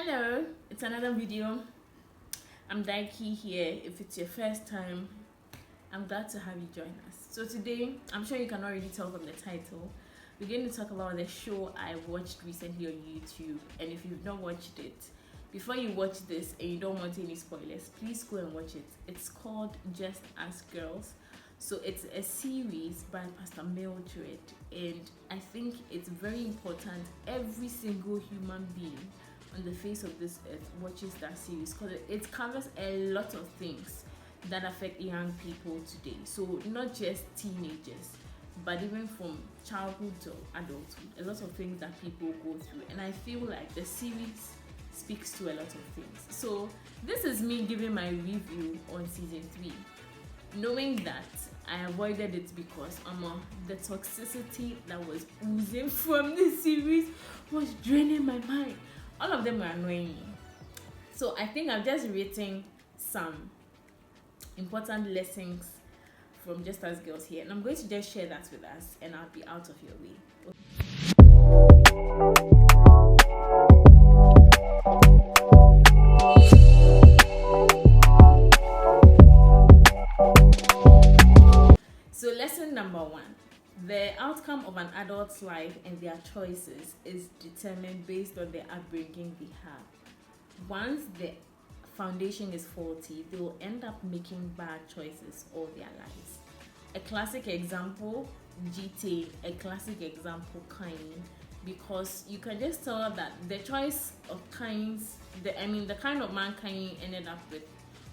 Hello, it's another video. I'm Daiki here. If it's your first time, I'm glad to have you join us. So today, I'm sure you can already tell from the title, we're going to talk about the show I watched recently on YouTube. And if you've not watched it, before you watch this and you don't want any spoilers, please go and watch it. It's called Just As Girls. So it's a series by Pastor Mildred, and I think it's very important every single human being on the face of this earth watches that series, because it covers a lot of things that affect young people today. So not just teenagers, but even from childhood to adulthood, a lot of things that people go through. And I feel like the series speaks to a lot of things. So this is me giving my review on season 3, knowing that I avoided it because the toxicity that was oozing from this series was draining my mind. All of them were annoying me. So I think I'm just rating some important lessons from Just As Girls here, and I'm going to just share that with us, and I'll be out of your way. So lesson number 1. The outcome of an adult's life and their choices is determined based on the upbringing they have. Once the foundation is faulty, they will end up making bad choices all their lives. A classic example, GTA. A classic example, Kanye. Because you can just tell that the choice of Kanye's, the kind of man Kanye ended up with,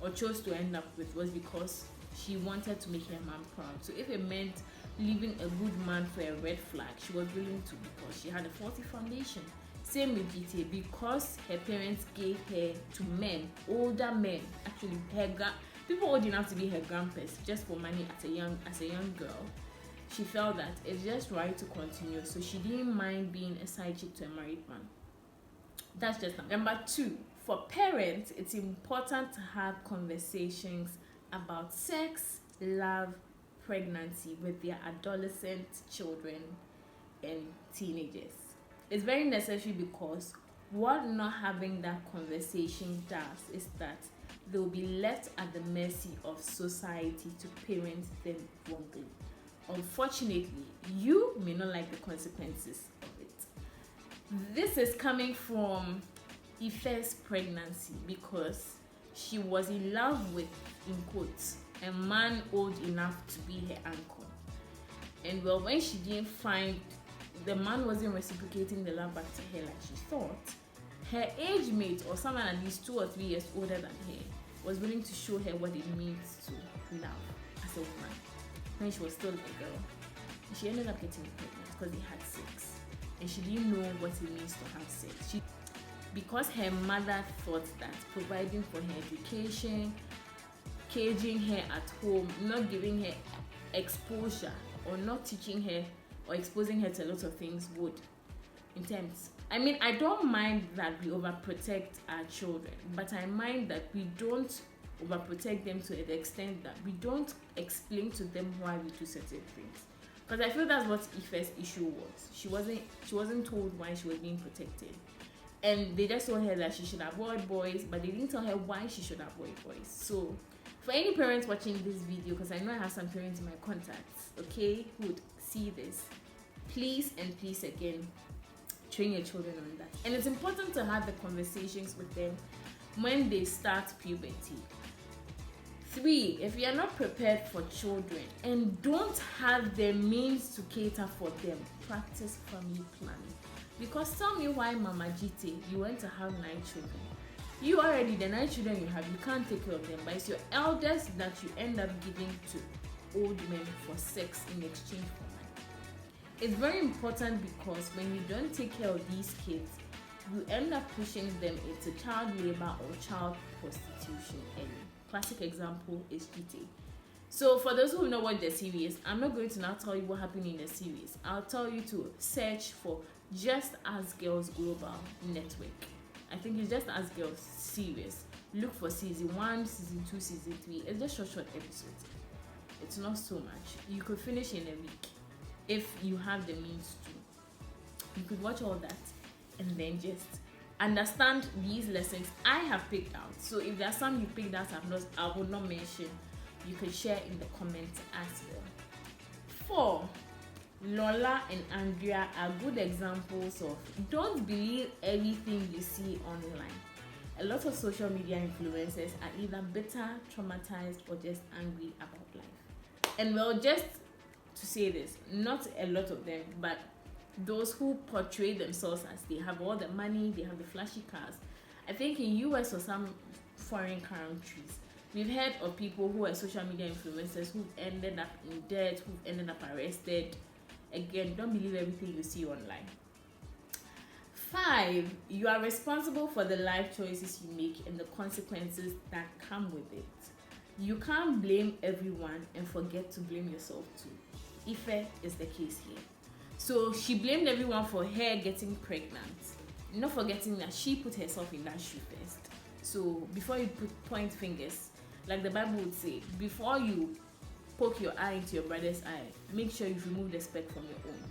or chose to end up with, was because she wanted to make her man proud. So if it meant leaving a good man for a red flag, she was willing to, because she had a faulty foundation. Same with GTA, because her parents gave her to men, older men, actually people old enough to be her grandpas, just for money as a young girl. She felt that it's just right to continue, so she didn't mind being a side chick to a married man. That's just number 2. For parents, it's important to have conversations about sex, love, pregnancy with their adolescent children and teenagers. It's very necessary, because what not having that conversation does is that they will be left at the mercy of society to parent them wrongly. Unfortunately, you may not like the consequences of it. This is coming from Ife's pregnancy, because she was in love with, in quotes, a man old enough to be her uncle. And well, when she didn't find the man wasn't reciprocating the love back to her like she thought, her age mate, or someone at least 2 or 3 years older than her, was willing to show her what it means to love as a woman when she was still a girl. And she ended up getting pregnant because they had sex, and she didn't know what it means to have sex. Because her mother thought that providing for her education, caging her at home, not giving her exposure, or not teaching her or exposing her to a lot of things would intense. I don't mind that we overprotect our children, but I mind that we don't overprotect them to the extent that we don't explain to them why we do certain things. Because I feel that's what Ife's issue was. She wasn't told why she was being protected. And they just told her that she should avoid boys, but they didn't tell her why she should avoid boys. So for any parents watching this video, because I know I have some parents in my contacts, okay, who would see this, please and please again, train your children on that. And it's important to have the conversations with them when they start puberty. 3, if you are not prepared for children and don't have the means to cater for them, practice family planning. Because tell me why, Mama GT, you want to have 9 children. You already, the 9 children you have, you can't take care of them, but it's your eldest that you end up giving to old men for sex in exchange for money. It's very important, because when you don't take care of these kids, you end up pushing them into child labor or child prostitution early. Classic example is GTA. So for those who know what the series, I'm not going to now tell you what happened in the series. I'll tell you to search for Just As Girls Global Network. I think it's Just As Girls series. Look for season 1, season 2, season 3. It's just short episodes. It's not so much. You could finish in a week if you have the means to. You could watch all that and then just understand these lessons I have picked out. So if there are some you picked out I will not mention, you can share in the comments as well. 4. Lola and Andrea are good examples of don't believe everything you see online. A lot of social media influencers are either bitter, traumatized, or just angry about life. And well, just to say this, not a lot of them, but those who portray themselves as they have all the money, they have the flashy cars. I think in US or some foreign countries, we've heard of people who are social media influencers who've ended up in debt, who've ended up arrested. Again, don't believe everything you see online. 5. You are responsible for the life choices you make and the consequences that come with it. You can't blame everyone and forget to blame yourself too. Ife is the case here. So she blamed everyone for her getting pregnant, not forgetting that she put herself in that shoe first. So before you point fingers, like the Bible would say, before you poke your eye into your brother's eye, make sure you've removed the speck from your own.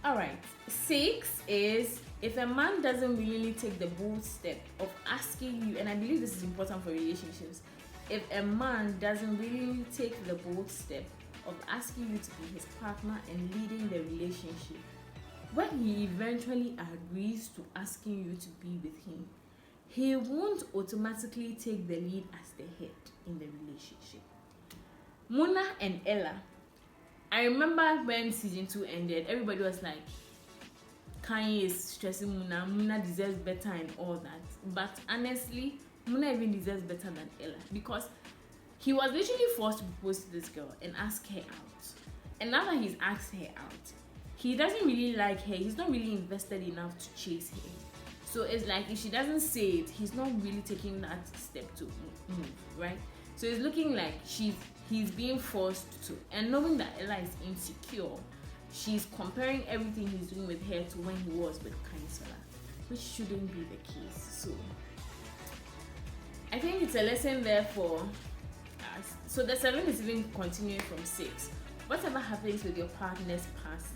Alright, 6 is if a man doesn't really take the bold step of asking you, and I believe this is important for relationships, if a man doesn't really take the bold step of asking you to be his partner and leading the relationship, when he eventually agrees to asking you to be with him, he won't automatically take the lead as the head in the relationship. Muna and Ella, I remember when season 2 ended, everybody was like, Kanye is stressing Muna, Muna deserves better and all that. But honestly, Muna even deserves better than Ella, because he was literally forced to propose to this girl and ask her out. And now that he's asked her out, he doesn't really like her, he's not really invested enough to chase her. So it's like if she doesn't say it, he's not really taking that step to move, right? So it's looking like he's being forced to, and knowing that Ella is insecure, she's comparing everything he's doing with her to when he was with Kanyisola, which shouldn't be the case. So I think it's a lesson there for us. So the 7 is even continuing from 6. Whatever happens with your partner's past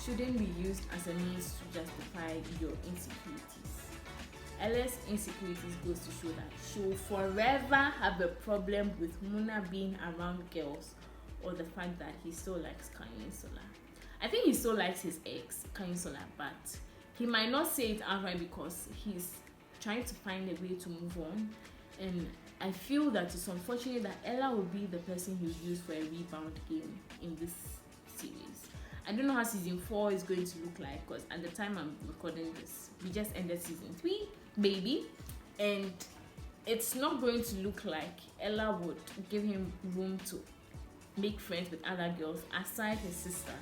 shouldn't be used as a means to justify your insecurities. Ella's insecurities goes to show that she will forever have a problem with Muna being around girls, or the fact that he still likes Kanyisola. I think he still likes his ex, Kanyisola, but he might not say it outright because he's trying to find a way to move on. And I feel that it's unfortunate that Ella will be the person he'll use for a rebound game in this series. I don't know how season 4 is going to look like, because at the time I'm recording this, we just ended season 3, baby, and it's not going to look like Ella would give him room to make friends with other girls aside his sister.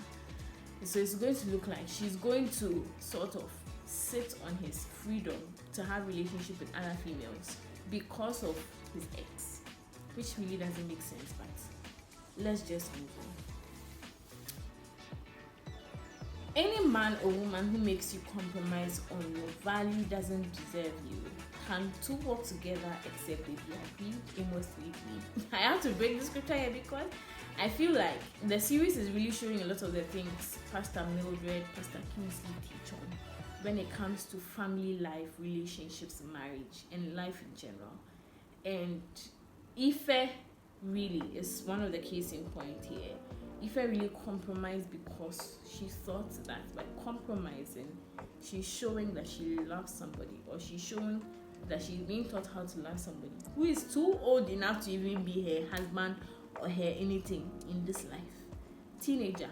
So it's going to look like she's going to sort of sit on his freedom to have relationship with other females because of his ex, which really doesn't make sense, but let's just move on. Any man or woman who makes you compromise on your value doesn't deserve you. Can two work together except they be agreed? Amos 3:3. I have to break the scripture here because I feel like the series is really showing a lot of the things Pastor Mildred, Pastor Kingsley teach on when it comes to family life, relationships, marriage, and life in general. And Ife really is one of the case in point here. Ife really compromised because she thought that by compromising, she's showing that she loves somebody, or she's showing that she's being taught how to love somebody who is too old enough to even be her husband or her anything in this life. Teenager.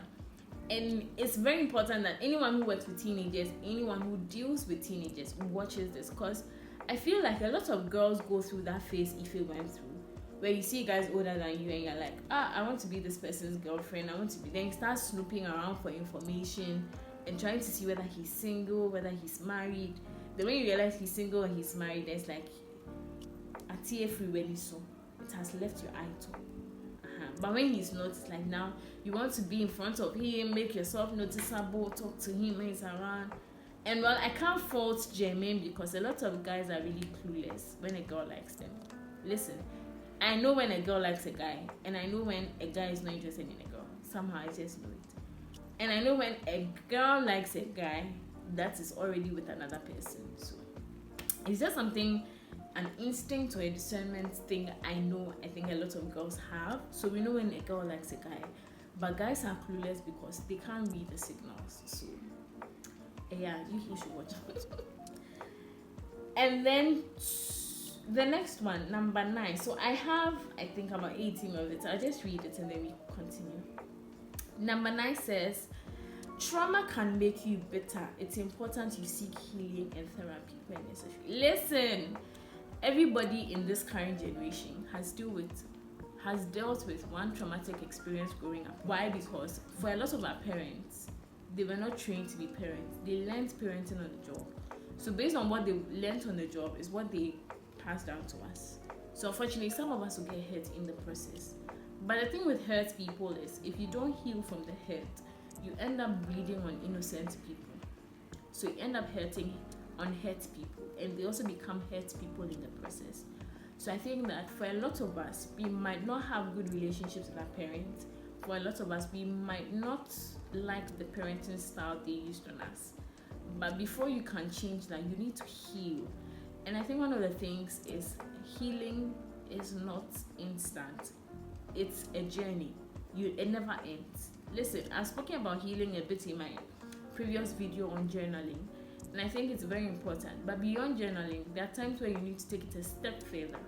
And it's very important that anyone who works with teenagers, anyone who deals with teenagers, watches this, because I feel like a lot of girls go through that phase Ife went through, where you see guys older than you and you're like, I want to be this person's girlfriend, I want to be. Then you start snooping around for information and trying to see whether he's single, whether he's married. Then when you realize he's single and he's married, there's like a tear free really, so it has left your eye too. But when he's not, it's like now you want to be in front of him, make yourself noticeable, talk to him when he's around. And well, I can't fault Jermaine because a lot of guys are really clueless when a girl likes them. Listen, I know when a girl likes a guy, and I know when a guy is not interested in a girl. Somehow I just know it. And I know when a girl likes a guy, that is already with another person. So it's just something, an instinct or a discernment thing I think a lot of girls have. So we know when a girl likes a guy, but guys are clueless because they can't read the signals. So yeah, you should watch it. And then the next one, number 9. So I have, I think, about 18 of it. I'll just read it and then we continue. Number 9 says, trauma can make you better. It's important you seek healing and therapy when necessary. Listen, everybody in this current generation has dealt with one traumatic experience growing up. Why? Because for a lot of our parents, they were not trained to be parents. They learned parenting on the job. So based on what they learned on the job is what they passed down to us. So unfortunately, some of us will get hurt in the process. But the thing with hurt people is, if you don't heal from the hurt, you end up bleeding on innocent people. So you end up hurting unhurt people, and they also become hurt people in the process. So I think that for a lot of us, we might not have good relationships with our parents. For a lot of us, we might not like the parenting style they used on us. But before you can change that, you need to heal. And I think one of the things is healing is not instant. It's a journey. It never ends. Listen, I've spoken about healing a bit in my previous video on journaling, and I think it's very important. But beyond journaling, there are times where you need to take it a step further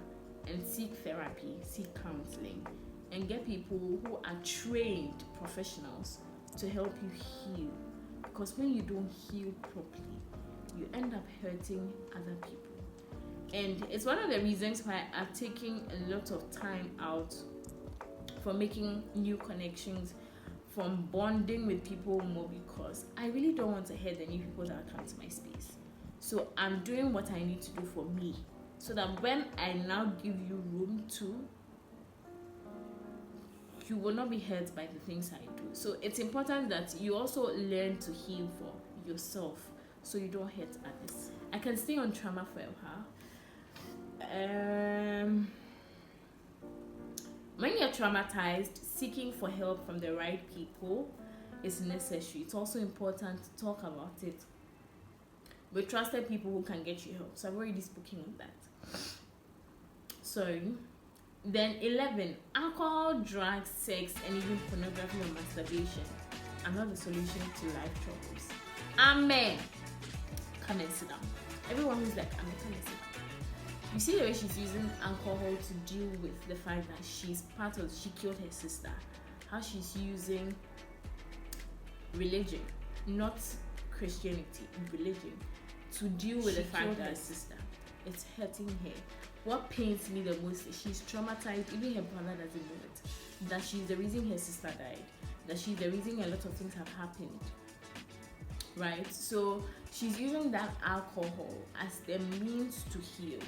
and seek therapy, seek counseling, and get people who are trained professionals to help you heal. Because when you don't heal properly, you end up hurting other people. And it's one of the reasons why I'm taking a lot of time out for making new connections, from bonding with people more, because I really don't want to hurt any people that come to my space. So I'm doing what I need to do for me, so that when I now give you room to, you will not be hurt by the things I do. So it's important that you also learn to heal for yourself, so you don't hurt others. I can stay on trauma for a while. When you're traumatized, seeking for help from the right people is necessary. It's also important to talk about it with trusted people who can get you help. So I've already spoken of that. So then 11, alcohol, drugs, sex, and even pornography or masturbation are not the solution to life troubles. Amen. Come and sit down. Everyone who's like, amen, come and sit down. You see the way she's using alcohol to deal with the fact that she killed her sister. How she's using religion, not Christianity, religion, to deal with the fact that her sister, it's hurting her. What pains me the most is she's traumatized. Even her brother doesn't know it. That she's the reason her sister died. That she's the reason a lot of things have happened. Right? So she's using that alcohol as the means to heal,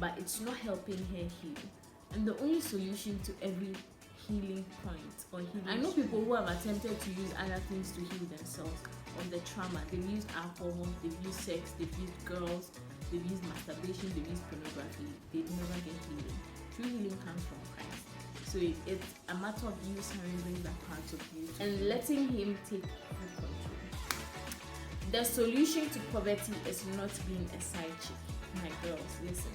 but it's not helping her heal. And the only solution to every healing point or healing, I know people who have attempted to use other things to heal themselves of the trauma. They've used alcohol, they've used sex, they've used girls, they've used masturbation, they've used pornography. They never get healing. True healing comes from Christ. So it's a matter of you surrendering that part of you and letting him take full control. The solution to poverty is not being a side chick. My girls, listen.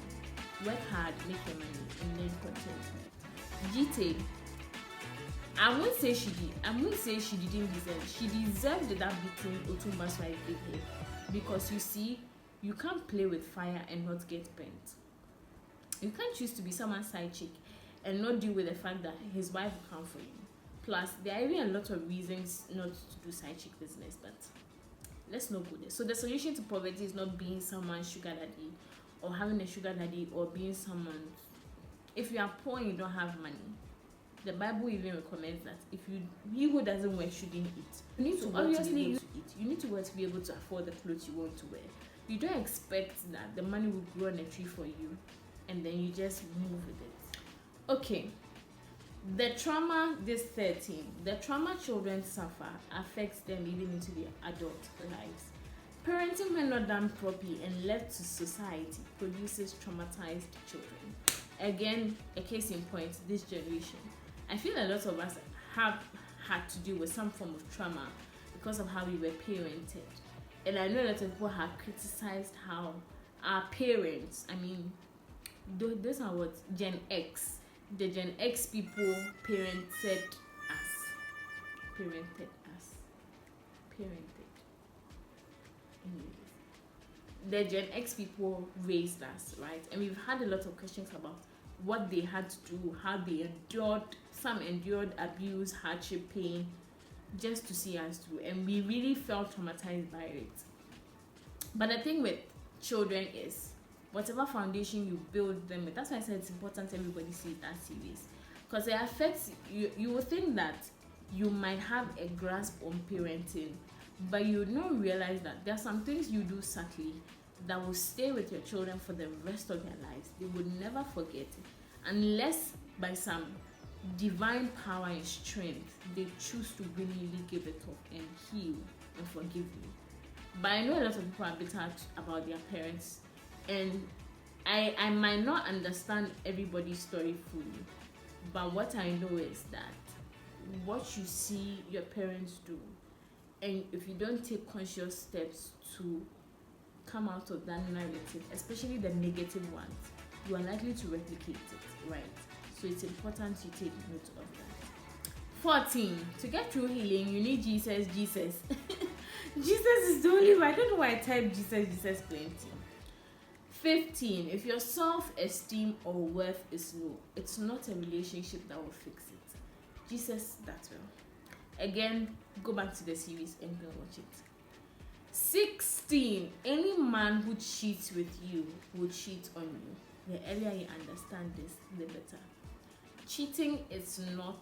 Work hard, make your money, and learn contentment. Gite, I won't say she didn't deserve. She deserved that beating Otumba's wife gave her. Because you see, you can't play with fire and not get burnt. You can't choose to be someone's side chick and not deal with the fact that his wife will come for you. Plus, there are even a lot of reasons not to do side chick business, but let's not go there. So the solution to poverty is not being someone's sugar daddy or having a sugar daddy or being someone. If you are poor and you don't have money, the Bible even recommends that he who doesn't work shouldn't eat. You need to work to be able to eat. You need to work to be able to afford the clothes you want to wear. You don't expect that the money will grow on a tree for you and then you just move with it. Okay. The trauma, this 13, the trauma children suffer affects them even into their adult lives. Parenting, when not done properly and left to society, produces traumatized children. Again, a case in point, this generation. I feel a lot of us have had to deal with some form of trauma because of how we were parented. And I know a lot of people have criticized how our parents, I mean, those are what Gen X, the Gen X people parented us, parented us, parented. Anyways, the Gen X people raised us, right? And we've had a lot of questions about what they had to do, how they endured, some endured abuse, hardship, pain, just to see us through. And we really felt traumatized by it. But the thing with children is, whatever foundation you build them with, that's why I said it's important everybody sees that series. Because it affects you. You will think that you might have a grasp on parenting, but you would not realize that there are some things you do subtly that will stay with your children for the rest of their lives. They would never forget it unless by some divine power and strength they choose to willingly give it up and heal and forgive you. But I know a lot of people are bitter about their parents, and I might not understand everybody's story fully, but what I know is that what you see your parents do, and if you don't take conscious steps to come out of that narrative, especially the negative ones, you are likely to replicate it, right? So it's important you take note of that. 14. To get through healing, you need Jesus. Jesus is the only way. I don't know why I type Jesus plenty. 15. If your self-esteem or worth is low, it's not a relationship that will fix it. Jesus, that will. Again, go back to the series and go watch it. 16. Any man who cheats with you will cheat on you. The earlier you understand this, the better. Cheating is not,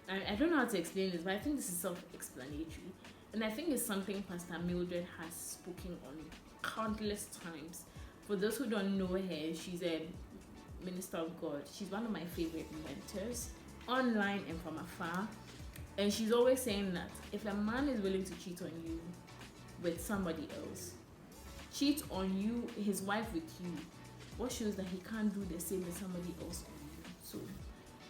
I don't know how to explain this, but I think this is self-explanatory. And I think it's something Pastor Mildred has spoken on countless times. For those who don't know her, she's a minister of God. She's one of my favorite mentors, online and from afar. And she's always saying that if a man is willing to cheat on you with somebody else, cheat on you, his wife with you, what shows that he can't do the same with somebody else on you? So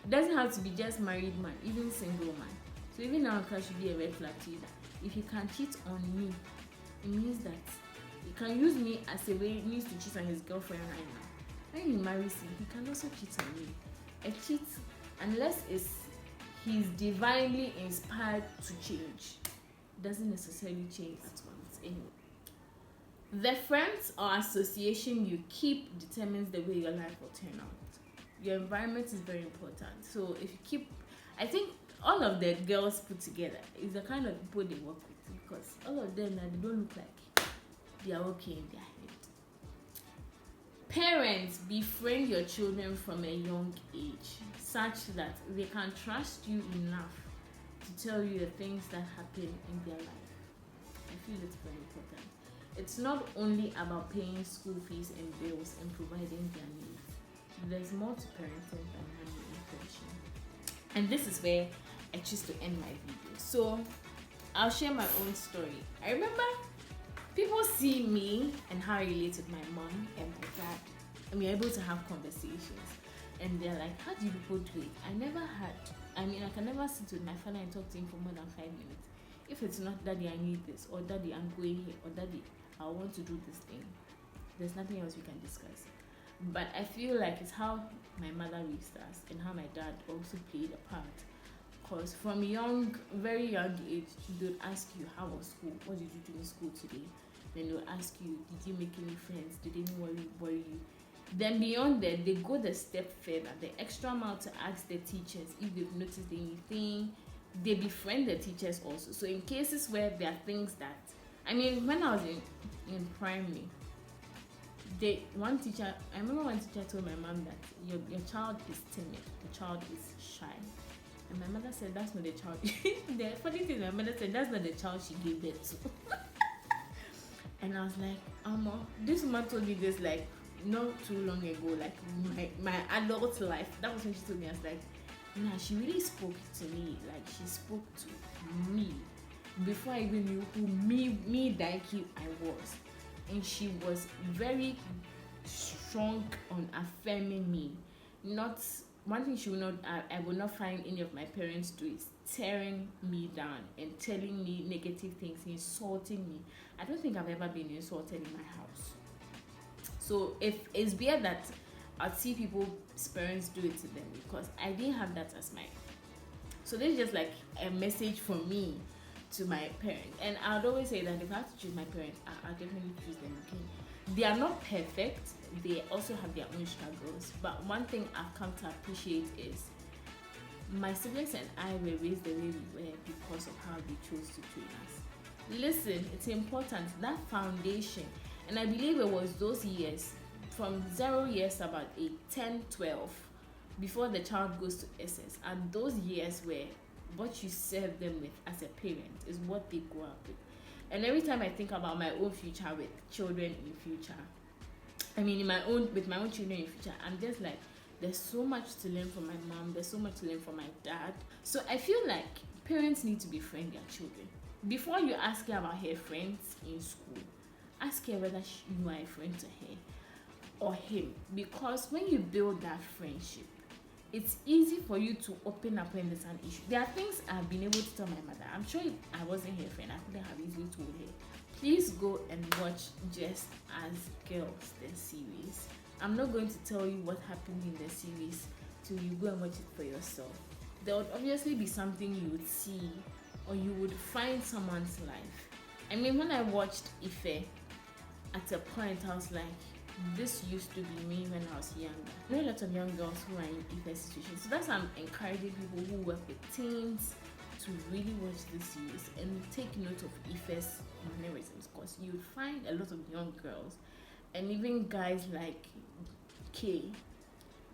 it doesn't have to be just married man, even single man. So even now, it should be a red flag to you that if he can cheat on me, it means that he can use me as a way he needs to cheat on his girlfriend right now. When he marries him, he can also cheat on me. A cheat, unless he's divinely inspired to change, doesn't necessarily change at once anyway. The friends or association you keep determines the way your life will turn out. Your environment is very important. So if you keep, I think all of the girls put together is the kind of people they work with, because all of them, they don't look like they are okay in their head. Parents, befriend your children from a young age such that they can trust you enough to tell you the things that happen in their life. I feel it's very important. It's not only about paying school fees and bills and providing their needs. There's more to parenting than money and pension. And this is where I choose to end my video. So I'll share my own story. I remember people see me and how I relate with my mom and my dad, and we're able to have conversations. And they're like, how do you people do it? I can never sit with my father and talk to him for more than 5 minutes. If it's not, Daddy, I need this, or Daddy, I'm going here, or Daddy, I want to do this thing, there's nothing else we can discuss. But I feel like it's how my mother raised us and how my dad also played a part. Because from very young age, they would ask you, how was school? What did you do in school today? Then they'll ask you, did you make any friends? Did anyone worry you? Then beyond that, they go the step further, the extra mile to ask the teachers if they've noticed anything. They befriend the teachers also. So in cases where there are things that, when I was in primary, I remember one teacher told my mom that your child is timid, the child is shy. And my mother said, that's not the child. The funny thing, my mother said, that's not the child she gave birth to. And I was like, this woman told me this like not too long ago, like my adult life. That was when she told me. I was like, nah, she really spoke to me. Like she spoke to me before I even knew who me Daiki I was. And she was very strong on affirming me. Not one thing I will not find any of my parents do is tearing me down and telling me negative things, insulting me. I don't think I've ever been insulted in my house. So if it's weird that I'd see people's parents do it to them, because I didn't have that as my. So this is just like a message from me to my parents. And I'd always say that if I have to choose my parents, I'll definitely choose them. Okay, they are not perfect. They also have their own struggles. But one thing I've come to appreciate is my siblings and I were raised the way we were because of how they chose to train us. Listen, it's important, that foundation. And I believe it was those years, from 0 years to about 8, 10, 12, before the child goes to SS. And those years where what you serve them with as a parent is what they grow up with. And every time I think about my own future with children in future, with my own children in future, I'm just like, there's so much to learn from my mom, there's so much to learn from my dad. So I feel like parents need to befriend their children. Before you ask her about her friends in school, ask her whether you are a friend to her or him. Because when you build that friendship, it's easy for you to open up when there's an issue. There are things I've been able to tell my mother. I'm sure if I wasn't her friend, I couldn't have easily told her. Please go and watch Just As Girls, the series. I'm not going to tell you what happened in the series till you go and watch it for yourself. There would obviously be something you would see, or you would find someone's life. I mean, when I watched Ife, at a point I was like, this used to be me when I was younger. I know a lot of young girls who are in Ife situations. So that's why I'm encouraging people who work with teens to really watch this series and take note of Ife's mannerisms, because you'll find a lot of young girls and even guys like K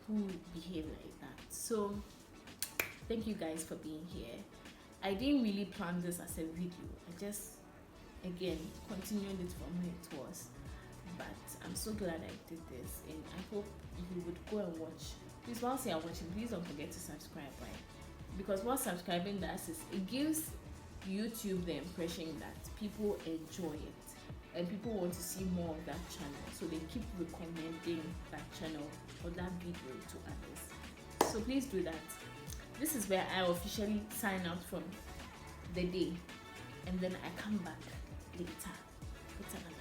who behave like that. So thank you guys for being here. I didn't really plan this as a video. I just, again, continued it from where it was. But I'm so glad I did this, and I hope you would go and watch. Please, whilst you're watching, please don't forget to subscribe, right? Because what subscribing does is it gives YouTube the impression that people enjoy it and people want to see more of that channel, so they keep recommending that channel or that video to others. So please do that. This is where I officially sign out from the day, and then I come back later with another